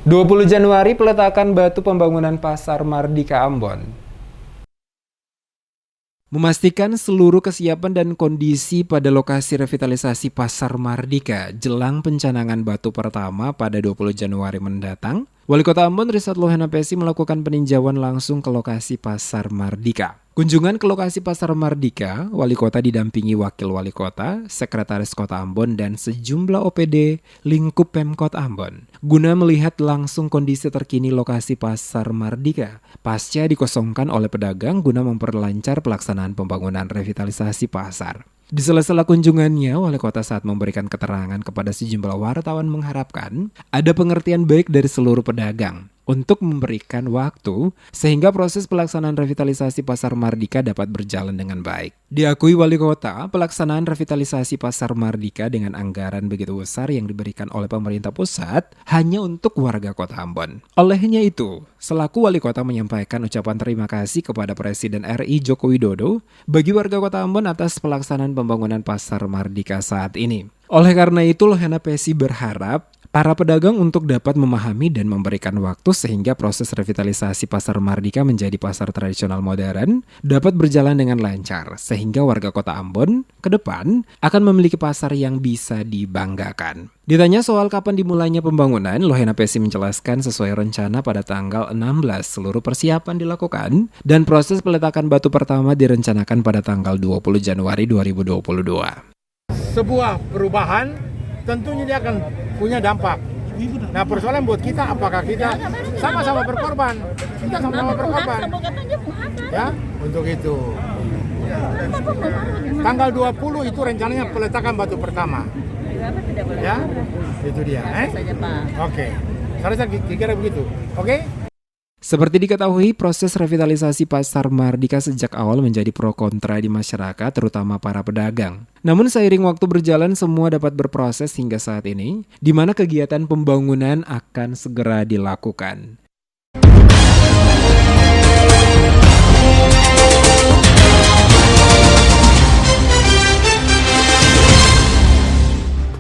20 Januari peletakan batu pembangunan Pasar Mardika Ambon. Memastikan seluruh kesiapan dan kondisi pada lokasi revitalisasi Pasar Mardika jelang pencanangan batu pertama pada 20 Januari mendatang, Wali Kota Ambon Rizat Lohena Pesi melakukan peninjauan langsung ke lokasi Pasar Mardika. Kunjungan ke lokasi Pasar Mardika, Wali Kota didampingi Wakil Wali Kota, Sekretaris Kota Ambon, dan sejumlah OPD lingkup Pemkot Ambon, guna melihat langsung kondisi terkini lokasi Pasar Mardika pasca dikosongkan oleh pedagang guna memperlancar pelaksanaan pembangunan revitalisasi pasar. Di sela-sela kunjungannya, Wali Kota saat memberikan keterangan kepada sejumlah wartawan mengharapkan ada pengertian baik dari seluruh pedagang untuk memberikan waktu sehingga proses pelaksanaan revitalisasi Pasar Mardika dapat berjalan dengan baik. Diakui Wali Kota, pelaksanaan revitalisasi Pasar Mardika dengan anggaran begitu besar yang diberikan oleh pemerintah pusat hanya untuk warga Kota Ambon. Olehnya itu, selaku Wali Kota menyampaikan ucapan terima kasih kepada Presiden RI Joko Widodo bagi warga Kota Ambon atas pelaksanaan pembangunan Pasar Mardika saat ini. Oleh karena itu, Lohena Pesi berharap para pedagang untuk dapat memahami dan memberikan waktu sehingga proses revitalisasi Pasar Mardika menjadi pasar tradisional modern dapat berjalan dengan lancar, sehingga warga Kota Ambon ke depan akan memiliki pasar yang bisa dibanggakan. Ditanya soal kapan dimulainya pembangunan, Lohena Pesi menjelaskan sesuai rencana pada tanggal 16 seluruh persiapan dilakukan dan proses peletakan batu pertama direncanakan pada tanggal 20 Januari 2022. Sebuah perubahan tentunya dia akan punya dampak. Nah, persoalan buat kita, apakah kita sama-sama berkorban? Kita sama-sama berkorban. Ya, untuk itu. Tanggal 20 itu rencananya peletakan batu pertama. Ya, itu dia. Oke. Saya rasa kira-kira begitu. Oke? Seperti diketahui, proses revitalisasi Pasar Mardika sejak awal menjadi pro kontra di masyarakat, terutama para pedagang. Namun seiring waktu berjalan, semua dapat berproses hingga saat ini, di mana kegiatan pembangunan akan segera dilakukan.